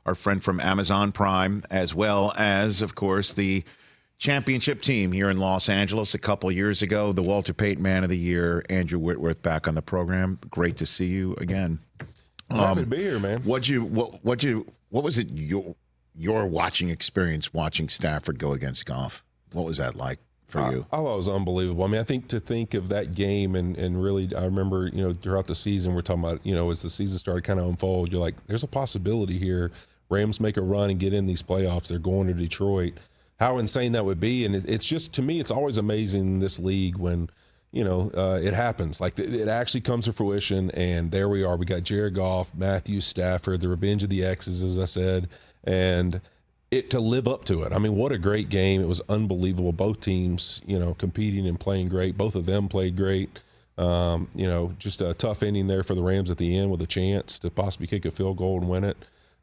our friend from Amazon Prime, as well as, of course, the championship team here in Los Angeles a couple years ago, the Walter Payton Man of the Year, Andrew Whitworth, back on the program. Great to see you again. Happy to be here, man. What was it your watching experience watching Stafford go against Goff? What was that like for you? I thought it was unbelievable. I mean, I think to think of that game and really, I remember, throughout the season, we're talking about, as the season started kind of unfold, you're like, there's a possibility here. Rams make a run and get in these playoffs. They're going to Detroit. How insane that would be. And it's just, to me, it's always amazing in this league when, it happens. Like it actually comes to fruition. And there we are. We got Jared Goff, Matthew Stafford, the revenge of the X's, as I said, and to live up to it. I mean, what a great game. It was unbelievable. Both teams, competing and playing great. Both of them played great. Just a tough ending there for the Rams at the end with a chance to possibly kick a field goal and win it.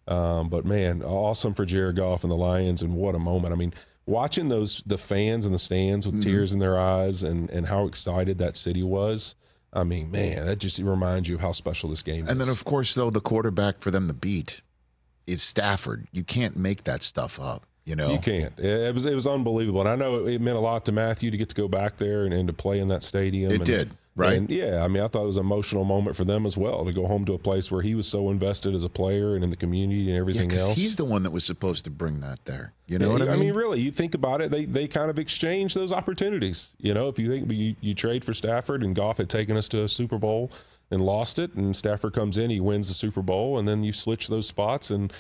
But man, awesome for Jared Goff and the Lions, and what a moment. I mean, watching the fans in the stands with tears in their eyes and how excited that city was. I mean, man, that just reminds you of how special this game is. And then, of course, though, the quarterback for them to beat is Stafford. You can't make that stuff up, You can't. It was unbelievable. And I know it meant a lot to Matthew to get to go back there and to play in that stadium. It did. Right. And yeah, I mean, I thought it was an emotional moment for them as well to go home to a place where he was so invested as a player and in the community and everything else. He's the one that was supposed to bring that there. You know what I mean? I mean, really, you think about it, they kind of exchanged those opportunities. If you think you trade for Stafford, and Goff had taken us to a Super Bowl and lost it, and Stafford comes in, he wins the Super Bowl, and then you switch those spots, and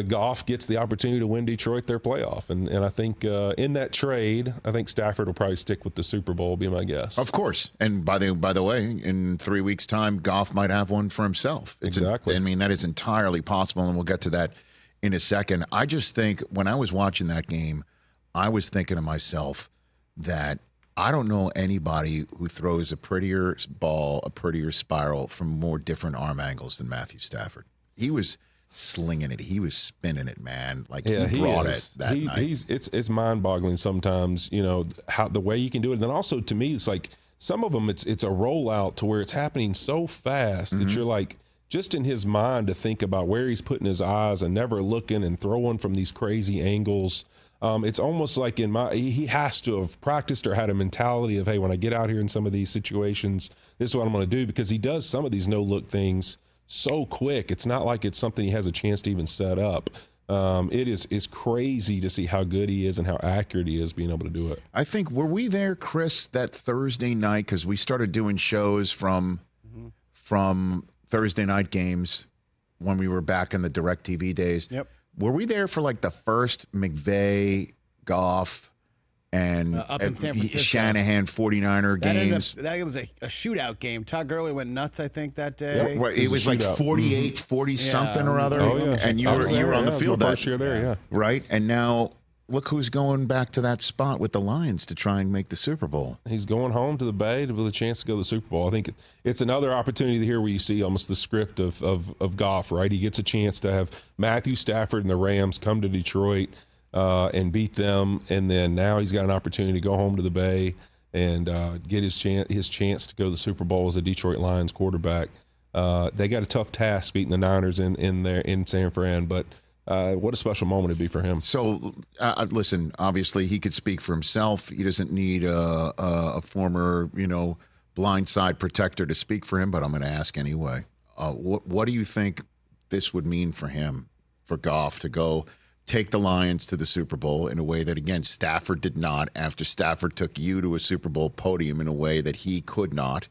Goff gets the opportunity to win Detroit their playoff. And I think in that trade, I think Stafford will probably stick with the Super Bowl, be my guess. Of course. And by the way, in 3 weeks' time, Goff might have one for himself. Exactly. That is entirely possible, and we'll get to that in a second. I just think when I was watching that game, I was thinking to myself that I don't know anybody who throws a prettier ball, a prettier spiral from more different arm angles than Matthew Stafford. He was slinging it. He was spinning it, man. Like he brought it that night. It's mind-boggling sometimes, how the way you can do it. And then also to me, it's like some of them, it's a rollout to where it's happening so fast that you're like, just in his mind to think about where he's putting his eyes and never looking and throwing from these crazy angles. It's almost like he has to have practiced or had a mentality of, hey, when I get out here in some of these situations, this is what I'm going to do, because he does some of these no-look things so quick. It's not like it's something he has a chance to even set up. It's crazy to see how good he is and how accurate he is being able to do it. I think, were we there, Chris, that Thursday night? Because we started doing shows from Thursday night games when we were back in the DirecTV days. Yep. Were we there for like the first McVay, Goff, and up in San Francisco, Shanahan 49er games? That was a shootout game. Todd Gurley went nuts, I think, that day. Yep. It was like 48, 40 something or other. Oh, yeah. And you were on the field that first year there, yeah. Right. And now look who's going back to that spot with the Lions to try and make the Super Bowl. He's going home to the Bay with a chance to go to the Super Bowl. I think it's another opportunity here where you see almost the script of Goff, right? He gets a chance to have Matthew Stafford and the Rams come to Detroit and beat them, and then now he's got an opportunity to go home to the Bay and get his chance to go to the Super Bowl as a Detroit Lions quarterback. They got a tough task beating the Niners in San Fran, but what a special moment it'd be for him. So, listen, obviously he could speak for himself. He doesn't need a former, blindside protector to speak for him, but I'm going to ask anyway. What do you think this would mean for him, for Goff, to go take the Lions to the Super Bowl in a way that, again, Stafford did not, after Stafford took you to a Super Bowl podium in a way that he could not?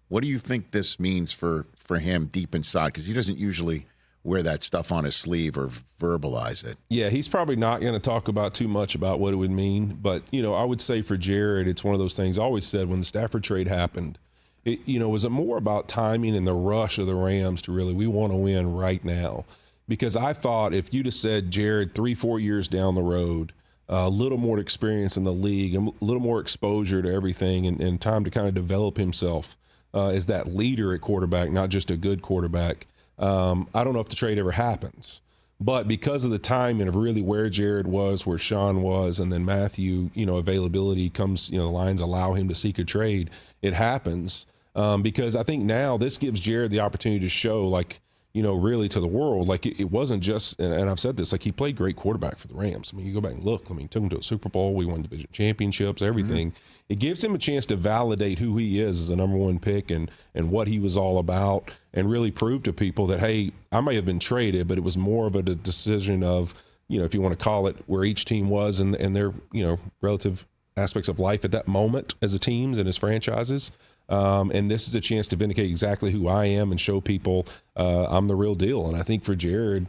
What do you think this means for him deep inside? Because he doesn't usually wear that stuff on his sleeve or verbalize it. Yeah, he's probably not going to talk about too much about what it would mean. But, I would say for Jared, it's one of those things I always said when the Stafford trade happened, was it more about timing and the rush of the Rams to really, we want to win right now? Because I thought if you'd have said Jared 3-4 years down the road, a little more experience in the league, a little more exposure to everything, and time to kind of develop himself as that leader at quarterback, not just a good quarterback, I don't know if the trade ever happens. But because of the timing of really where Jared was, where Sean was, and then Matthew, availability comes, the Lions allow him to seek a trade, it happens. Because I think now this gives Jared the opportunity to show, like, really to the world. Like it wasn't just, and I've said this, like he played great quarterback for the Rams. I mean, you go back and look, I mean, took him to a Super Bowl. We won division championships, everything. It gives him a chance to validate who he is as a number one pick and what he was all about, and really prove to people that, hey, I may have been traded, but it was more of a decision of, if you want to call it, where each team was and their, relative aspects of life at that moment as a teams and as franchises. And this is a chance to vindicate exactly who I am and show people I'm the real deal. And I think for Jared,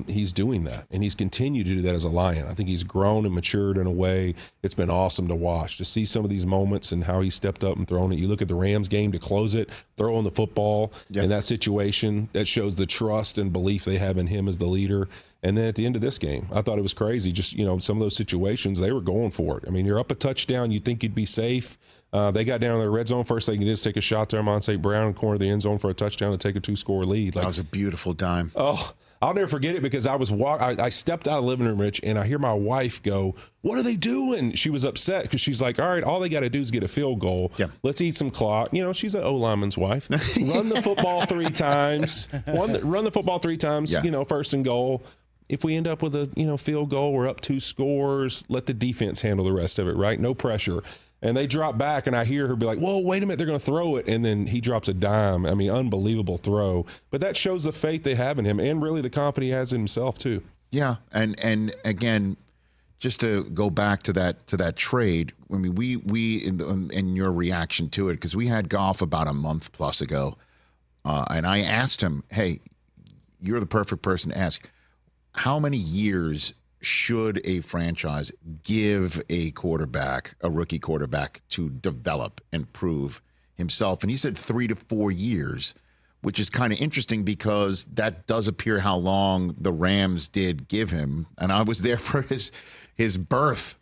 he's doing that, and he's continued to do that as a Lion. I think he's grown and matured in a way it's been awesome to watch, to see some of these moments and how he stepped up and thrown it. You look at the Rams game to close it, throwing the football in that situation, that shows the trust and belief they have in him as the leader. And then at the end of this game, I thought it was crazy. Just, some of those situations, they were going for it. I mean, you're up a touchdown, you think you'd be safe. They got down in the red zone. First thing they did is take a shot to Amon St. Brown in the corner of the end zone for a touchdown to take a 2-score lead. That was a beautiful dime. Oh, I'll never forget it, because I stepped out of the living room, Rich, and I hear my wife go, "What are they doing?" She was upset because she's like, "All right, all they got to do is get a field goal. Yeah. Let's eat some clock." She's an O-lineman's wife. Run the football 3 times. Run the football 3 times, first and goal. If we end up with a, field goal, we're up 2 scores, let the defense handle the rest of it, right? No pressure. And they drop back, and I hear her be like, "Whoa, wait a minute, they're going to throw it." And then he drops a dime. I mean, unbelievable throw. But that shows the faith they have in him, and really the confidence he has in himself too. Yeah, and again, just to go back to that trade, I mean, we in your reaction to it, because we had Goff about a month plus ago, and I asked him, "Hey, you're the perfect person to ask. How many years should a franchise give a rookie quarterback, to develop and prove himself?" And he said 3 to 4 years, which is kind of interesting, because that does appear how long the Rams did give him. And I was there for his birth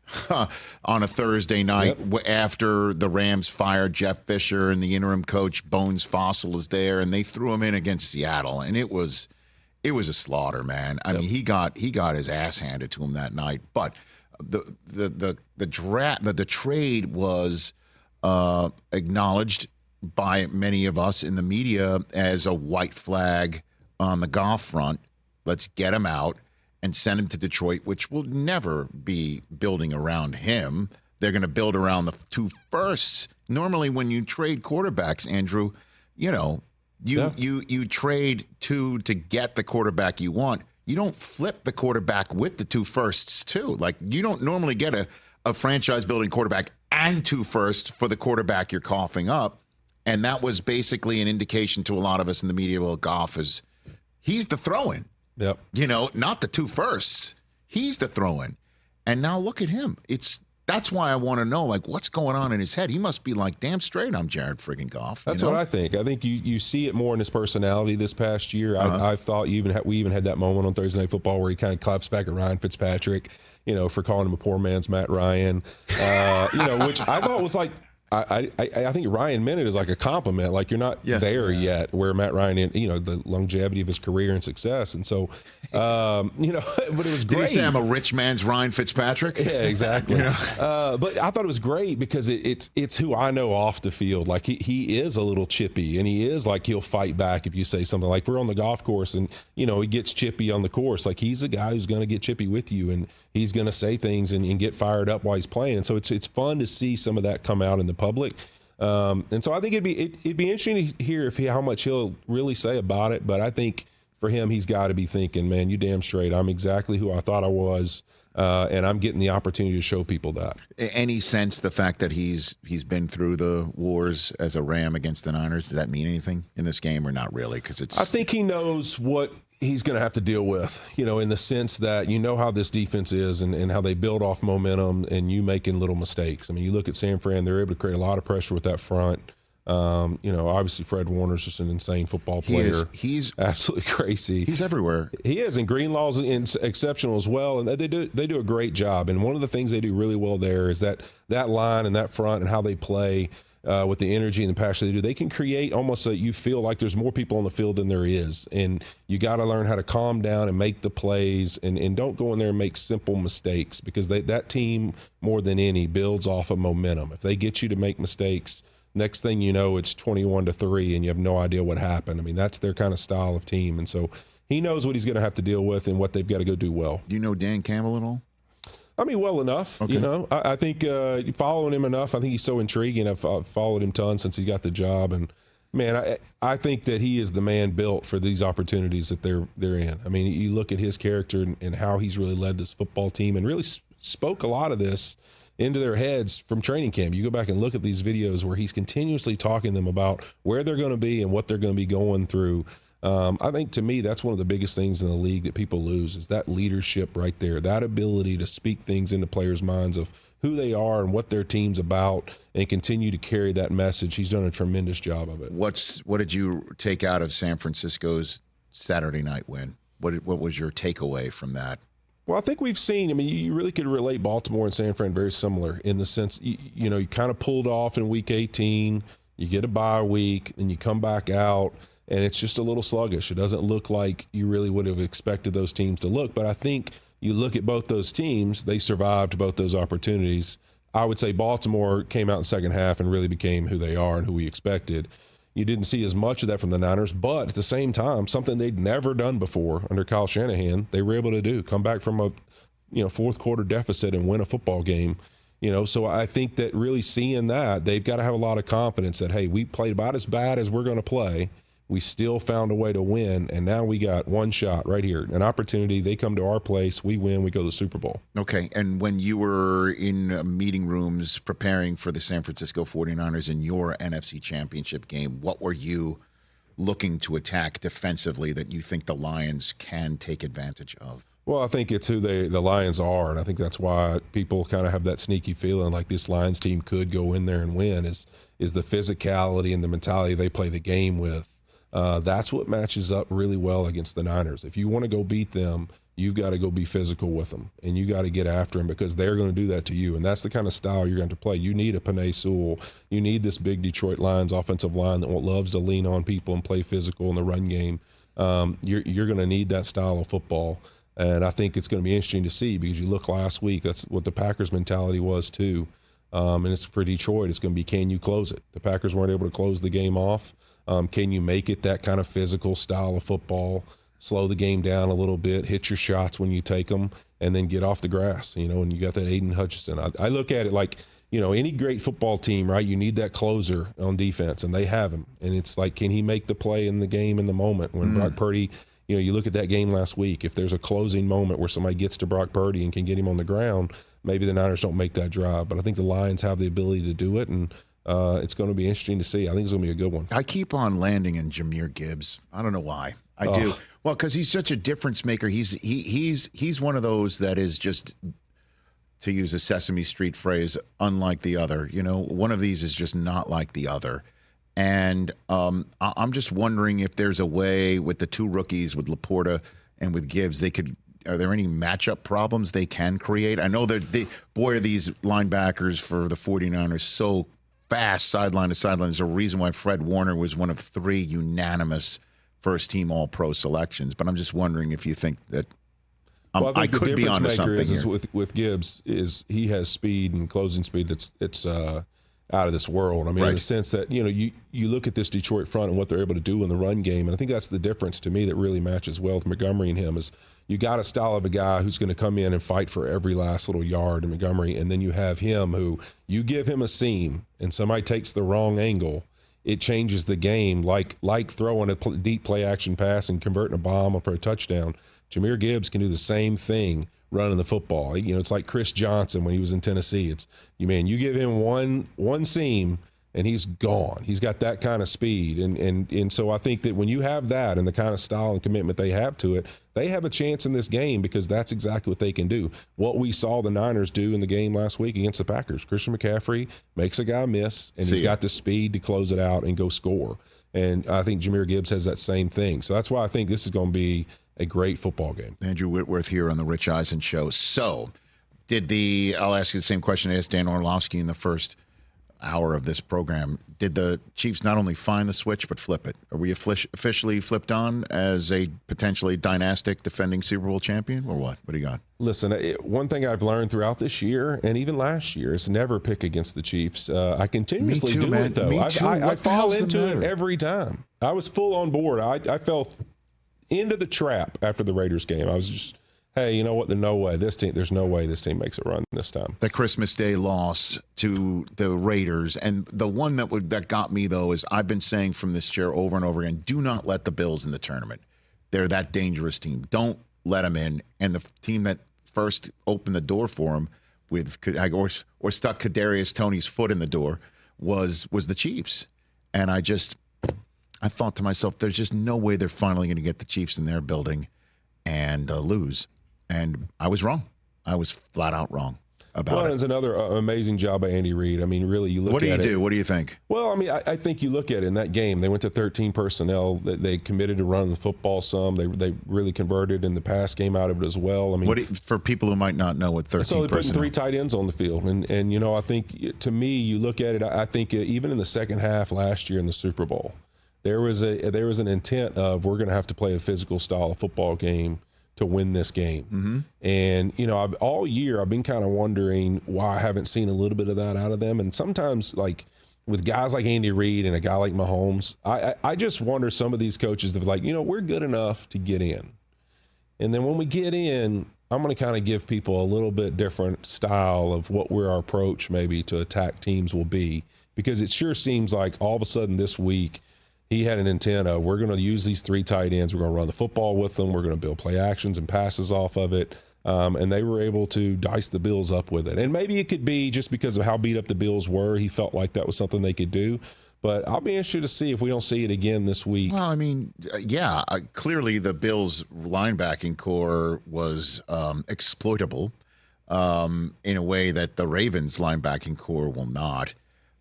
on a Thursday night after the Rams fired Jeff Fisher, and the interim coach Bones Fossil is there, and they threw him in against Seattle, and it was a slaughter, man. I mean, he got his ass handed to him that night. But the trade was acknowledged by many of us in the media as a white flag on the Goff front. Let's get him out and send him to Detroit, which will never be building around him. They're going to build around the 2 firsts. Normally, when you trade quarterbacks, Andrew, you trade 2 to get the quarterback you want. You don't flip the quarterback with the 2 firsts too. Like, you don't normally get a franchise building quarterback and 2 firsts for the quarterback you're coughing up. And that was basically an indication to a lot of us in the media. Well, Goff he's the throw-in. Yep. Not the 2 firsts. He's the throw-in. And now look at him. That's why I want to know, like, what's going on in his head. He must be like, damn straight, I'm Jared friggin' Goff. That's what I think. I think you see it more in his personality this past year. I've thought we even had that moment on Thursday Night Football where he kind of claps back at Ryan Fitzpatrick, for calling him a poor man's Matt Ryan, which I thought was like, I think Ryan meant it as like a compliment, like you're not there yet, where Matt Ryan, the longevity of his career and success. And so, but it was great. Did he say I'm a rich man's Ryan Fitzpatrick? Yeah, exactly. But I thought it was great because it's who I know off the field. Like he is a little chippy, and he is like, he'll fight back if you say something. Like, we're on the golf course and, he gets chippy on the course. Like, he's a guy who's going to get chippy with you, and he's going to say things and get fired up while he's playing. And so it's fun to see some of that come out in the public. And so I think it'd be interesting to hear how much he'll really say about it. But I think for him, he's got to be thinking, man, you damn straight, I'm exactly who I thought I was, and I'm getting the opportunity to show people that. Any sense the fact that he's been through the wars as a Ram against the Niners, does that mean anything in this game or not really? Because I think he knows what he's going to have to deal with, in the sense that how this defense is and how they build off momentum and you making little mistakes. I mean, you look at San Fran, they're able to create a lot of pressure with that front. Obviously Fred Warner's just an insane football player. He's absolutely crazy. He's everywhere. He is, and Greenlaw's exceptional as well, and they do a great job. And one of the things they do really well there is that line and that front and how they play. With the energy and the passion they do, they can create almost you feel like there's more people on the field than there is. And you got to learn how to calm down and make the plays and don't go in there and make simple mistakes, because that team, more than any, builds off of momentum. If they get you to make mistakes, Next thing you know, it's 21-3, and you have no idea what happened. I mean, that's their kind of style of team, and so he knows what he's going to have to deal with and what they've got to go do well. Do you know Dan Campbell at all? I mean, well enough. Okay. You know. I think following him enough. I think he's so intriguing. I've followed him tons since he got the job, and man, I think that he is the man built for these opportunities that they're in. I mean, you look at his character and how he's really led this football team, and really spoke a lot of this into their heads from training camp. You go back and look at these videos where he's continuously talking to them about where they're going to be and what they're going to be going through. I think, to me, that's one of the biggest things in the league that people lose, is that leadership right there, that ability to speak things into players' minds of who they are and what their team's about, and continue to carry that message. He's done a tremendous job of it. What did you take out of San Francisco's Saturday night win? What was your takeaway from that? Well, I think we've seen, I mean, you really could relate Baltimore and San Fran very similar in the sense, you know, you kind of pulled off in week 18, you get a bye week, and you come back out, and it's just a little sluggish. It doesn't look like you really would have expected those teams to look. But I think you look at both those teams, they survived both those opportunities. I would say Baltimore came out in the second half and really became who they are and who we expected. You didn't see as much of that from the Niners, but at the same time, something they'd never done before under Kyle Shanahan, they were able to do, come back from a fourth quarter deficit and win a football game. You know, so I think that really seeing that, they've got to have a lot of confidence that, hey, we played about as bad as we're going to play. We still found a way to win, and now we got one shot right here, an opportunity. They come to our place, we win, we go to the Super Bowl. Okay, and when you were in meeting rooms preparing for the San Francisco 49ers in your NFC Championship game, what were you looking to attack defensively that you think the Lions can take advantage of? Well, I think it's who the Lions are, and I think that's why people kind of have that sneaky feeling like this Lions team could go in there and win, is the physicality and the mentality they play the game with. That's what matches up really well against the Niners. If you want to go beat them, you've got to go be physical with them, and you got to get after them because they're going to do that to you, and that's the kind of style you're going to play. You need a Penei Sewell. You need this big Detroit Lions offensive line that loves to lean on people and play physical in the run game. You're going to need that style of football, and I think it's going to be interesting to see because you look last week, that's what the Packers' mentality was too. And it's for Detroit, it's going to be, can you close it? The Packers weren't able to close the game off. Can you make it that kind of physical style of football, slow the game down a little bit, hit your shots when you take them, and then get off the grass, you know, and you got that Aiden Hutchinson. I look at it like, you know, any great football team, right, you need that closer on defense, and they have him. And it's like, can he make the play in the game in the moment? When Brock Purdy, you know, you look at that game last week, if there's a closing moment where somebody gets to Brock Purdy and can get him on the ground, maybe the Niners don't make that drive. But I think the Lions have the ability to do it, and it's going to be interesting to see. I think it's going to be a good one. I keep on landing in Jahmyr Gibbs. I don't know why. I do. Well, because he's such a difference maker. He's one of those that is just, to use a Sesame Street phrase, unlike the other. You know, one of these is just not like the other. And I'm just wondering if there's a way with the two rookies, with Laporta and with Gibbs, are there any matchup problems they can create? I know that are these linebackers for the 49ers so fast sideline to sideline. There's a reason why Fred Warner was one of 3 unanimous first-team All-Pro selections. But I'm just wondering if you think that I could be onto something is here. With Gibbs is he has speed and closing speed that's out of this world. I mean, in the sense that, you know, you look at this Detroit front and what they're able to do in the run game, and I think that's the difference to me that really matches well with Montgomery and him is you got a style of a guy who's going to come in and fight for every last little yard in Montgomery, and then you have him who you give him a seam and somebody takes the wrong angle, it changes the game, like throwing a deep play action pass and converting a bomb for a touchdown. Jahmyr Gibbs can do the same thing running the football. You know, it's like Chris Johnson when he was in Tennessee. It's you give him one seam and he's gone. He's got that kind of speed. And so I think that when you have that and the kind of style and commitment they have to it, they have a chance in this game because that's exactly what they can do. What we saw the Niners do in the game last week against the Packers. Christian McCaffrey makes a guy miss, and he's got the speed to close it out and go score. And I think Jahmyr Gibbs has that same thing. So that's why I think this is going to be a great football game. Andrew Whitworth here on the Rich Eisen Show. So, I'll ask you the same question I asked Dan Orlovsky in the first hour of this program, did the Chiefs not only find the switch but flip it? Are we officially flipped on as a potentially dynastic defending Super Bowl champion, or what? What do you got? Listen, one thing I've learned throughout this year and even last year is never pick against the Chiefs. I continuously do it, though. I fall into it every time. I was full on board. I fell into the trap after the Raiders game. I was just, hey, you know what? There's no way this team makes a run this time. The Christmas Day loss to the Raiders, and the one that got me, though, is I've been saying from this chair over and over again, do not let the Bills in the tournament. They're that dangerous team. Don't let them in. And the team that first opened the door for them or stuck Kadarius Toney's foot in the door was the Chiefs. And I thought to myself, there's just no way they're finally going to get the Chiefs in their building and lose. And I was wrong. I was flat out wrong about it. Well, it's another amazing job by Andy Reid. I mean, really, you look at it. What do you do? What do you think? Well, I mean, I think you look at it in that game. They went to 13 personnel. They committed to running the football some. They really converted in the pass game out of it as well. I mean, for people who might not know what 13 personnel. So they put 3 tight ends on the field. And you know, I think, to me, you look at it, I think even in the second half last year in the Super Bowl, there was an intent of we're going to have to play a physical style of football game to win this game. Mm-hmm. And, you know, all year I've been kind of wondering why I haven't seen a little bit of that out of them. And sometimes, like, with guys like Andy Reid and a guy like Mahomes, I just wonder some of these coaches that are like, you know, we're good enough to get in. And then when we get in, I'm going to kind of give people a little bit different style of what our approach maybe to attack teams will be. Because it sure seems like all of a sudden this week, he had an intent of we're going to use these 3 tight ends. We're going to run the football with them. We're going to build play actions and passes off of it. And they were able to dice the Bills up with it. And maybe it could be just because of how beat up the Bills were. He felt like that was something they could do. But I'll be interested to see if we don't see it again this week. Well, I mean, yeah, clearly the Bills' linebacking core was exploitable in a way that the Ravens' linebacking core will not.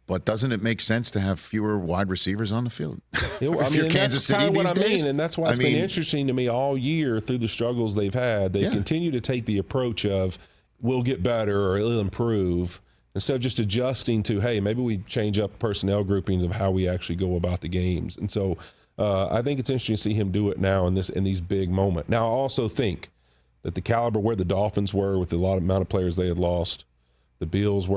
But doesn't it make sense to have fewer wide receivers on the field? I mean, that's kind of what I mean, and that's why it's been interesting to me all year through the struggles they've had. They continue to take the approach of we'll get better or it'll improve instead of just adjusting to, hey, maybe we change up personnel groupings of how we actually go about the games. And so I think it's interesting to see him do it now in these big moments. Now, I also think that the caliber where the Dolphins were with the amount of players they had lost, the Bills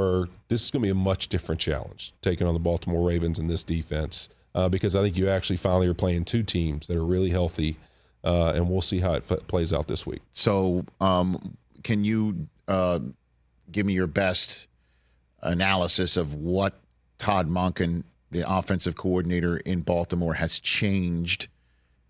this is going to be a much different challenge, taking on the Baltimore Ravens in this defense, because I think you actually finally are playing 2 teams that are really healthy, and we'll see how it plays out this week. So can you give me your best analysis of what Todd Monken, the offensive coordinator in Baltimore, has changed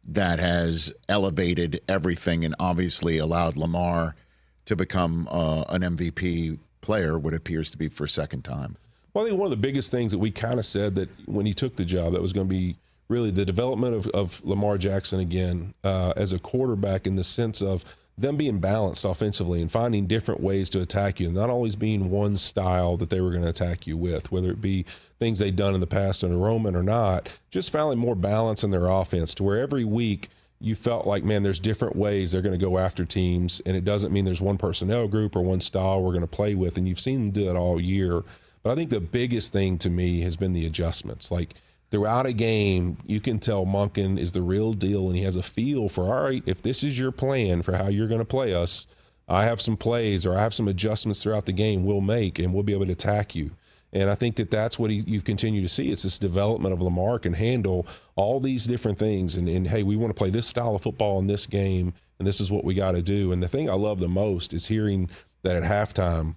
that has elevated everything and obviously allowed Lamar to become an MVP player, what appears to be for a second time? Well, I think one of the biggest things that we kind of said that when he took the job, that was going to be really the development of Lamar Jackson again as a quarterback, in the sense of them being balanced offensively and finding different ways to attack you, and not always being one style that they were going to attack you with, whether it be things they'd done in the past under Roman or not, just finding more balance in their offense to where every week you felt like, man, there's different ways they're going to go after teams, and it doesn't mean there's one personnel group or one style we're going to play with, and you've seen them do it all year. But I think the biggest thing to me has been the adjustments. Like, throughout a game, you can tell Monken is the real deal, and he has a feel for, all right, if this is your plan for how you're going to play us, I have some plays or I have some adjustments throughout the game we'll make, and we'll be able to attack you. And I think that's what you continue to see. It's this development of Lamar can handle all these different things. And hey, we want to play this style of football in this game, and this is what we got to do. And the thing I love the most is hearing that at halftime,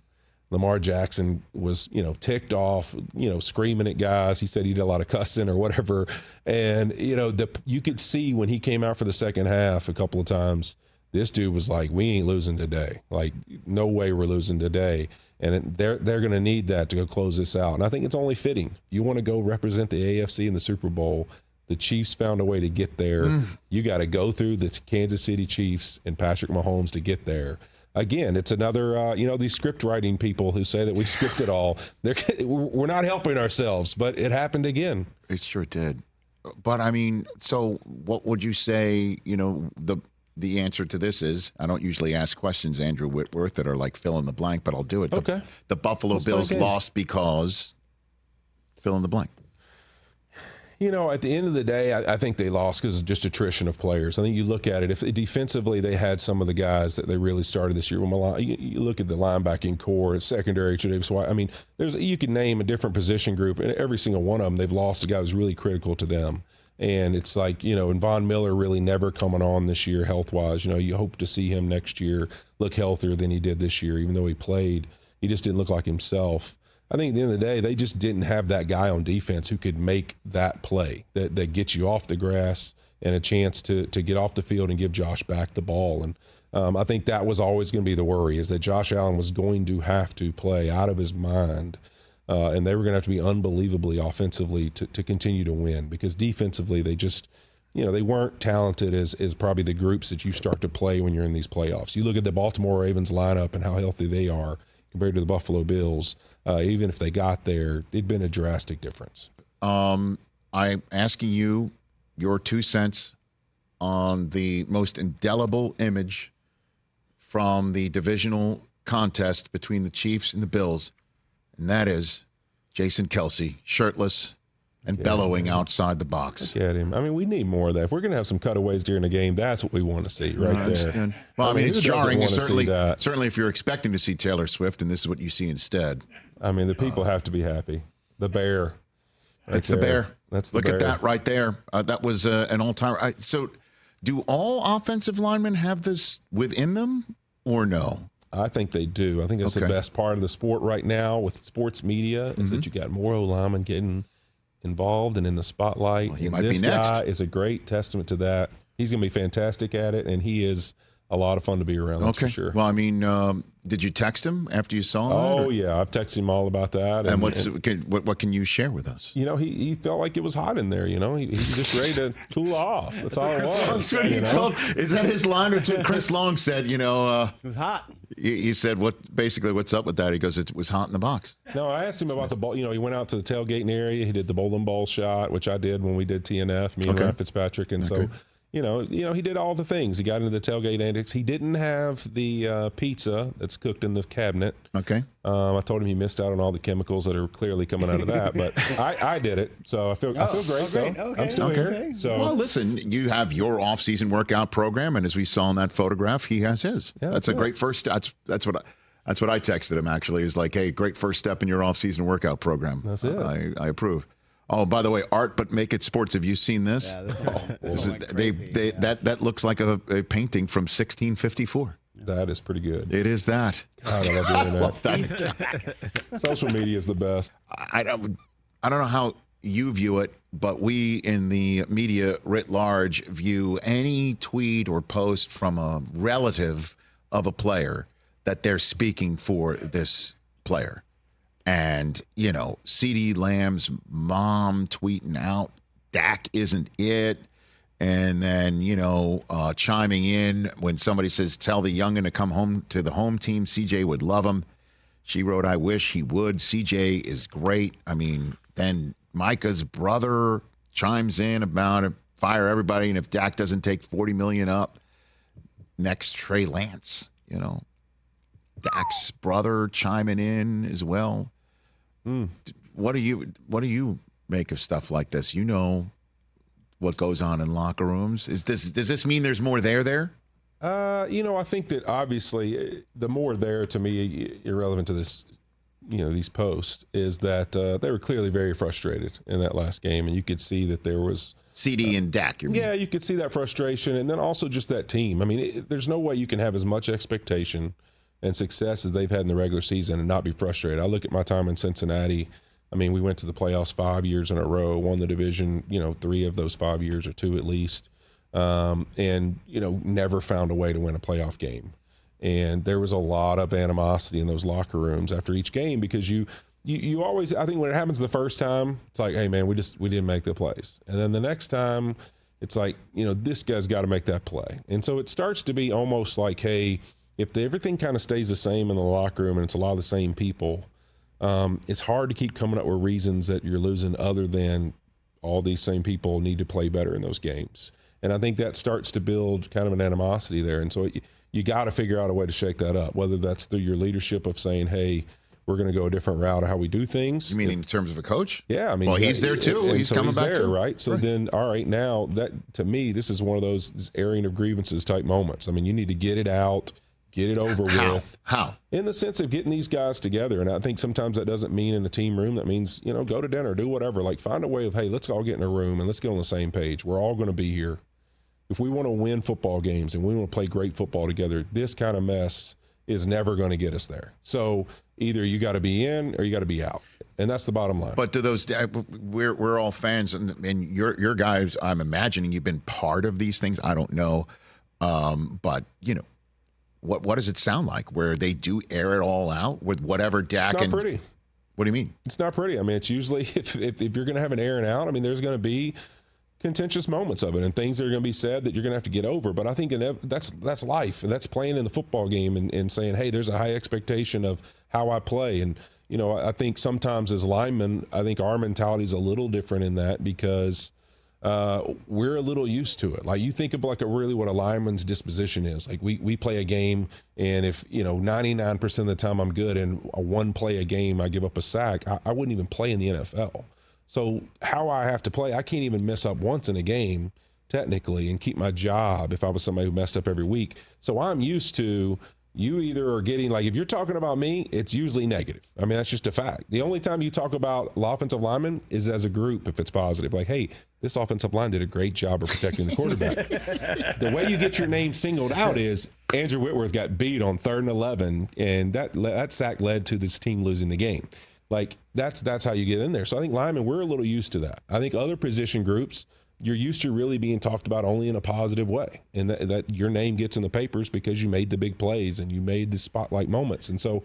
Lamar Jackson was, ticked off, screaming at guys. He said he did a lot of cussing or whatever. And, you could see when he came out for the second half a couple of times, this dude was like, we ain't losing today. Like, no way we're losing today. And they're going to need that to go close this out. And I think it's only fitting. You want to go represent the AFC in the Super Bowl. The Chiefs found a way to get there. You got to go through the Kansas City Chiefs and Patrick Mahomes to get there. Again, it's another, these script writing people who say that we script it all. We're not helping ourselves, but it happened again. It sure did. But, I mean, so what would you say, the answer to this is, I don't usually ask questions, Andrew Whitworth, that are like fill in the blank, but I'll do it. Okay. The Buffalo Bills lost because fill in the blank. At the end of the day, I think they lost because of just attrition of players. I think you look at it, if defensively they had some of the guys that they really started this year. You look at the linebacking core, secondary, Davis White. I mean, you can name a different position group, and every single one of them, they've lost a guy who's really critical to them. And it's like, and Von Miller really never coming on this year health-wise. You hope to see him next year look healthier than he did this year, even though he played. He just didn't look like himself. I think at the end of the day, they just didn't have that guy on defense who could make that play that gets you off the grass and a chance to get off the field and give Josh back the ball. And I think that was always going to be the worry, is that Josh Allen was going to have to play out of his mind, and they were going to have to be unbelievably offensively to continue to win, because defensively they just they weren't talented as probably the groups that you start to play when you're in these playoffs. You look at the Baltimore Ravens lineup and how healthy they are compared to the Buffalo Bills. Even if they got there, it'd been a drastic difference. I'm asking you your 2 cents on the most indelible image from the divisional contest between the Chiefs and the Bills, and that is Jason Kelce, shirtless and bellowing outside the box. Look at him. I mean, we need more of that. If we're going to have some cutaways during the game, that's what we want to see right there. Well, I mean, it's jarring. Certainly if you're expecting to see Taylor Swift and this is what you see instead. I mean, the people have to be happy. The bear. That's the bear. Look at that right there. That was an all-timer. So do all offensive linemen have this within them or no? I think they do. I think that's the best part of the sport right now with sports media is that you got more linemen getting involved and in the spotlight. Well, he and might this be next. guy is a great testament to that. He's going to be fantastic at it, and he is a lot of fun to be around, that's for sure. Well, I mean, did you text him after you saw that? Oh, yeah. I've texted him all about that. And what can you share with us? He felt like it was hot in there, He's just ready to cool off. That's all it was. Is that his line? It's what Chris Long said, it was hot. He said, what's up with that? He goes, it was hot in the box. No, I asked him about the ball. He went out to the tailgating area. He did the bowling ball shot, which I did when we did TNF, me and Ryan Fitzpatrick. And so, he did all the things. He got into the tailgate antics. He didn't have the pizza that's cooked in the cabinet. Okay. I told him he missed out on all the chemicals that are clearly coming out of that, but I did it, so I feel great. Great. Though. Okay. I'm still here. So, well, listen, you have your off-season workout program, and as we saw in that photograph, he has his. Yeah, that's a great first step. That's what I texted him. Actually, is like, hey, great first step in your off-season workout program. That's it. I approve. Oh, by the way, Art, but make it sports. Have you seen this? Yeah, this is crazy. That looks like a painting from 1654. That is pretty good. It is that. God, I love the internet. Social media is the best. I don't know how you view it, but we in the media writ large view any tweet or post from a relative of a player that they're speaking for this player. And, CeeDee Lamb's mom tweeting out, Dak isn't it. And then, chiming in when somebody says, tell the youngin' to come home to the home team. CJ would love him. She wrote, I wish he would. CJ is great. I mean, then Micah's brother chimes in about it, fire everybody. And if Dak doesn't take $40 million up, next Trey Lance, Dak's brother chiming in as well. What do you make of stuff like this? What goes on in locker rooms? Does this mean there's more there? I think that obviously the more there, to me, irrelevant to this, these posts, is that they were clearly very frustrated in that last game, and you could see that there was CD and Dak. Yeah, you could see that frustration, and then also just that team. I mean, there's no way you can have as much expectation and success as they've had in the regular season and not be frustrated. I look at my time in Cincinnati. I mean, we went to the playoffs 5 years in a row, won the division, 3 of those 5 years or 2 at least, and, never found a way to win a playoff game. And there was a lot of animosity in those locker rooms after each game because you always, I think when it happens the first time, it's like, hey, man, we didn't make the plays. And then the next time, it's like, this guy's got to make that play. And so it starts to be almost like, hey, if everything kind of stays the same in the locker room and it's a lot of the same people, it's hard to keep coming up with reasons that you're losing other than all these same people need to play better in those games. And I think that starts to build kind of an animosity there. And so you got to figure out a way to shake that up, whether that's through your leadership of saying, hey, we're going to go a different route of how we do things. You mean in terms of a coach? Yeah, I mean, well, he's there too. And he's so coming back there, too, right? So then, all right, now that to me, this is one of those airing of grievances type moments. I mean, you need to get it out, get it over with. How? In the sense of getting these guys together. And I think sometimes that doesn't mean in the team room. That means, go to dinner, do whatever. Like, find a way of, hey, let's all get in a room and let's get on the same page. We're all going to be here. If we want to win football games and we want to play great football together, this kind of mess is never going to get us there. So either you got to be in or you got to be out. And that's the bottom line. But to those, we're all fans, and your guys, I'm imagining you've been part of these things. I don't know. But, what does it sound like where they do air it all out with whatever Dak? It's not pretty. What do you mean? It's not pretty. I mean, it's usually if you're going to have an airing out, I mean, there's going to be contentious moments of it and things that are going to be said that you're going to have to get over. But I think that's life, and that's playing in the football game and saying, hey, there's a high expectation of how I play. And, I think sometimes as linemen, I think our mentality is a little different in that because we're a little used to it. Like, you think of what a lineman's disposition is. Like, we play a game, and if 99% of the time I'm good, and one play a game I give up a sack, I wouldn't even play in the NFL. So how I have to play, I can't even mess up once in a game technically and keep my job if I was somebody who messed up every week. So I'm used to, you either are getting, like, if you're talking about me, it's usually negative. I mean, that's just a fact. The only time you talk about offensive linemen is as a group if it's positive. Like, hey, this offensive line did a great job of protecting the quarterback. The way you get your name singled out is Andrew Whitworth got beat on 3rd and 11, and that sack led to this team losing the game. Like, that's how you get in there. So I think linemen, we're a little used to that. I think other position groups, you're used to really being talked about only in a positive way, and that your name gets in the papers because you made the big plays and you made the spotlight moments. And so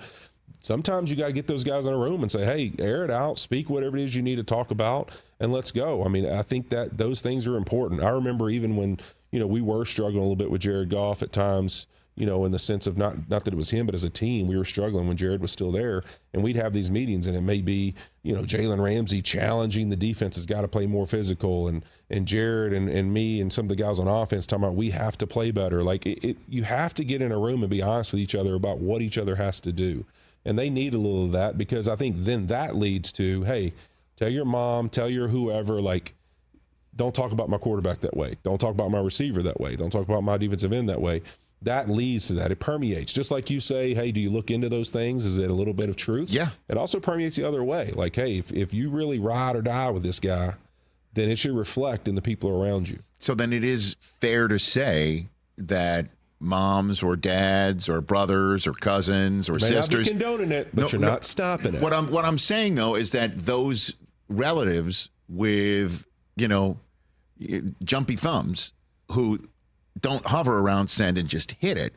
sometimes you got to get those guys in a room and say, hey, air it out, speak whatever it is you need to talk about, and let's go. I mean, I think that those things are important. I remember even when, we were struggling a little bit with Jared Goff at times, in the sense of not that it was him, but as a team, we were struggling when Jared was still there, and we'd have these meetings, and it may be, Jalen Ramsey challenging the defense has got to play more physical, and Jared and me and some of the guys on offense talking about we have to play better. Like, you have to get in a room and be honest with each other about what each other has to do, and they need a little of that, because I think then that leads to, hey, tell your mom, tell your whoever, like, don't talk about my quarterback that way. Don't talk about my receiver that way. Don't talk about my defensive end that way. That leads to that. It permeates. Just like you say, hey, do you look into those things? Is it a little bit of truth? Yeah. It also permeates the other way. Like, hey, if you really ride or die with this guy, then it should reflect in the people around you. So then it is fair to say that moms or dads or brothers or cousins or sisters may not be condoning it, but you're not stopping it. What I'm saying, though, is that those relatives with, jumpy thumbs who don't hover around send and just hit it,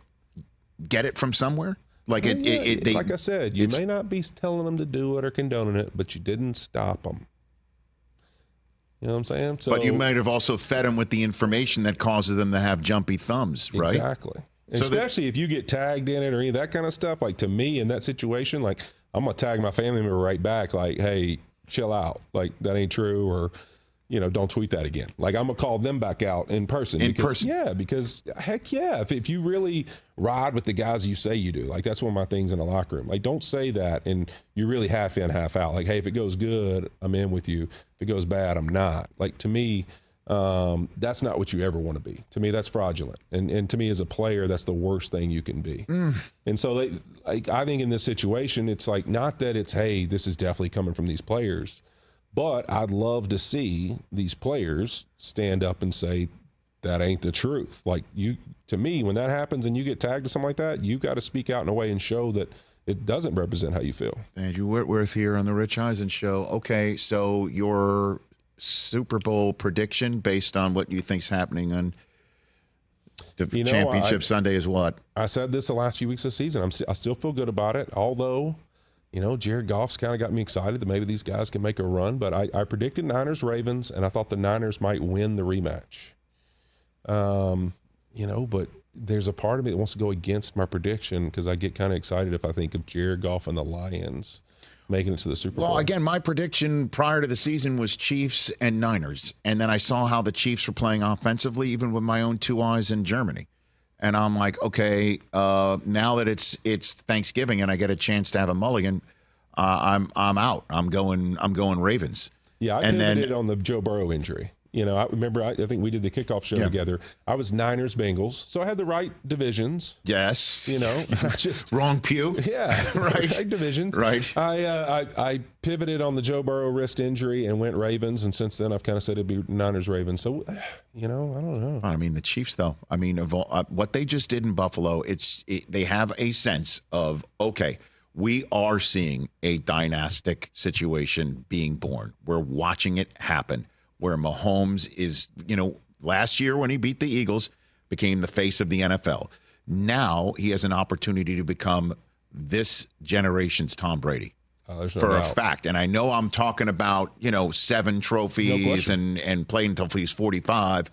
get it from somewhere? Like, like I said, you may not be telling them to do it or condoning it, but you didn't stop them. You know what I'm saying? So, but you might have also fed them with the information that causes them to have jumpy thumbs, right? Exactly. So especially if you get tagged in it or any of that kind of stuff. Like, to me, in that situation, like, I'm going to tag my family member right back, like, hey, chill out. Like, that ain't true, or, don't tweet that again. Like, I'm going to call them back out in person. Yeah, because heck yeah, if you really ride with the guys you say you do, like, that's one of my things in the locker room. Like, don't say that and you're really half in, half out. Like, hey, if it goes good, I'm in with you. If it goes bad, I'm not. Like, to me, that's not what you ever want to be. To me, that's fraudulent. And to me, as a player, that's the worst thing you can be. And so I think in this situation, it's like, not that it's, hey, this is definitely coming from these players, but I'd love to see these players stand up and say, that ain't the truth. Like, to me, when that happens and you get tagged to something like that, you got to speak out in a way and show that it doesn't represent how you feel. Andrew Whitworth here on the Rich Eisen Show. Okay, so your Super Bowl prediction based on what you think's happening on the championship Sunday is what? I said this the last few weeks of the season. I still feel good about it, although, Jared Goff's kind of got me excited that maybe these guys can make a run. But I predicted Niners-Ravens, and I thought the Niners might win the rematch. But there's a part of me that wants to go against my prediction because I get kind of excited if I think of Jared Goff and the Lions making it to the Super Bowl. Well, again, my prediction prior to the season was Chiefs and Niners. And then I saw how the Chiefs were playing offensively, even with my own two eyes in Germany. And I'm like, okay, now that it's Thanksgiving and I get a chance to have a mulligan, I'm out. I'm going Ravens. Yeah, I and pivoted then on the Joe Burrow injury. I remember, I think we did the kickoff show together. I was Niners, Bengals, so I had the right divisions. Yes. Just wrong pew. Yeah, right divisions. Right. I pivoted on the Joe Burrow wrist injury and went Ravens, and since then I've kind of said it'd be Niners, Ravens. So, I don't know. I mean, the Chiefs, though. I mean, of all, what they just did in Buffalo, they have a sense of, okay, we are seeing a dynastic situation being born. We're watching it happen. Where Mahomes is, last year when he beat the Eagles, became the face of the NFL. Now he has an opportunity to become this generation's Tom Brady. For a fact. And I know I'm talking about, 7 trophies and playing until he's 45.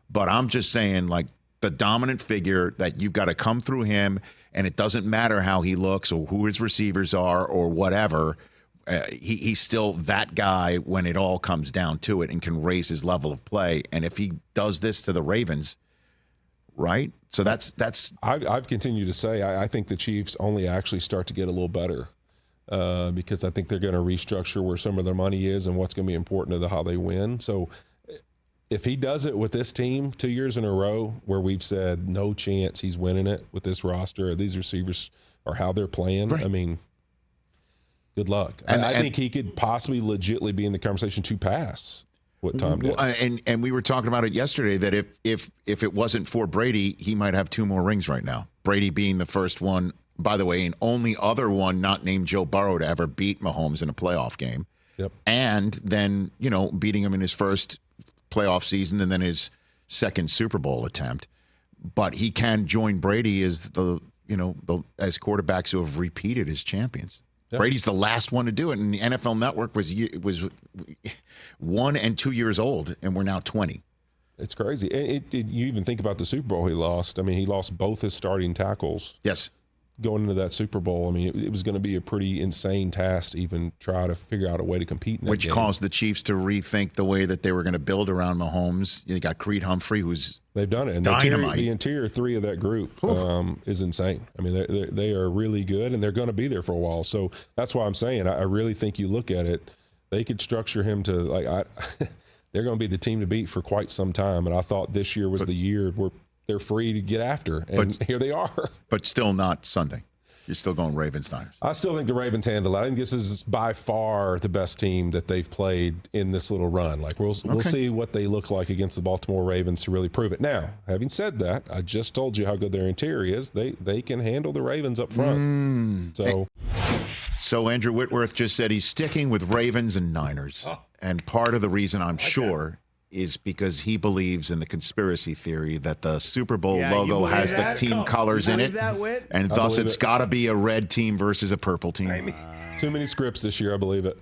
But I'm just saying, like, the dominant figure that you've got to come through him, and it doesn't matter how he looks or who his receivers are or whatever. He's still that guy when it all comes down to it and can raise his level of play. And if he does this to the Ravens, right? So that's. I've continued to say I think the Chiefs only actually start to get a little better because I think they're going to restructure where some of their money is and what's going to be important to how they win. So if he does it with this team 2 years in a row where we've said no chance he's winning it with this roster or these receivers or how they're playing, right. I mean, good luck. I think he could possibly legitimately be in the conversation to pass what Tom did. And we were talking about it yesterday that if it wasn't for Brady, he might have 2 more rings right now. Brady being the first one, by the way, and only other one not named Joe Burrow to ever beat Mahomes in a playoff game. Yep. And then, beating him in his first playoff season and then his second Super Bowl attempt. But he can join Brady as as quarterbacks who have repeated as champions. Yep. Brady's the last one to do it, and the NFL Network was 1 and 2 years old, and we're now 20. It's crazy. You even think about the Super Bowl he lost. I mean, he lost both his starting tackles. Yes. Going into that Super Bowl, I mean, it was going to be a pretty insane task to even try to figure out a way to compete in that game. Caused the Chiefs to rethink the way that they were going to build around Mahomes. You got Creed Humphrey, who's they've done it. And dynamite. The interior 3 of that group is insane. I mean, they are really good, and they're going to be there for a while. So that's why I'm saying I really think you look at it, they could structure him to they're going to be the team to beat for quite some time. And I thought this year was the year where they're free to get after, and here they are. But still not Sunday. You're still going Ravens-Niners. I still think the Ravens handle it. I think this is by far the best team that they've played in this little run. Like we'll see what they look like against the Baltimore Ravens to really prove it. Now, having said that, I just told you how good their interior is. They can handle the Ravens up front. So Andrew Whitworth just said he's sticking with Ravens and Niners. And part of the reason I'm sure is because he believes in the conspiracy theory that the Super Bowl logo has the team colors in it. And thus it's got to be a red team versus a purple team. I mean, too many scripts this year, I believe it.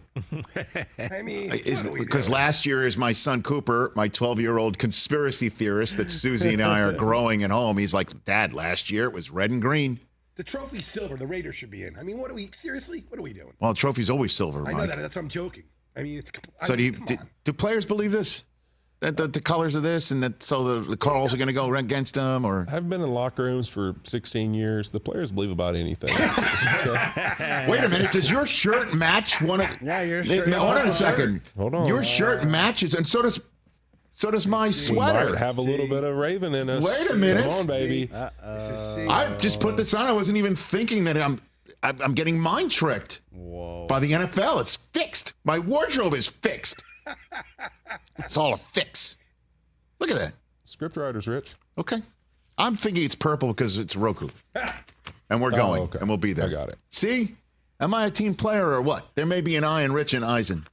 I mean, because last year is my son Cooper, my 12-year-old conspiracy theorist that Susie and I are growing at home. He's like, Dad, last year it was red and green. The trophy's silver. The Raiders should be in. I mean, what are we doing? Well, the trophy's always silver, Mike. I know that. That's why I'm joking. I mean, do players believe this? That the colors of this and that so the calls are going to go against them? Or I've been in locker rooms for 16 years. The players believe about anything. Wait a minute. Does your shirt match one of? Yeah, your shirt. Hold on a second. Hold on. Your shirt matches, and so does my sweater. We might have a little bit of Raven in us. Wait a minute. Come on, baby. I just put this on. I wasn't even thinking that I'm getting mind tricked by the NFL. It's fixed. My wardrobe is fixed. It's all a fix. Look at that. Script writers, Rich. Okay. I'm thinking it's purple because it's Roku. And we're going. Okay. And we'll be there. I got it. See? Am I a team player or what? There may be an I in Rich and Eisen.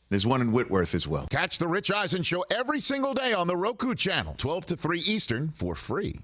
There's one in Whitworth as well. Catch the Rich Eisen Show every single day on the Roku channel, 12 to 3 Eastern, for free.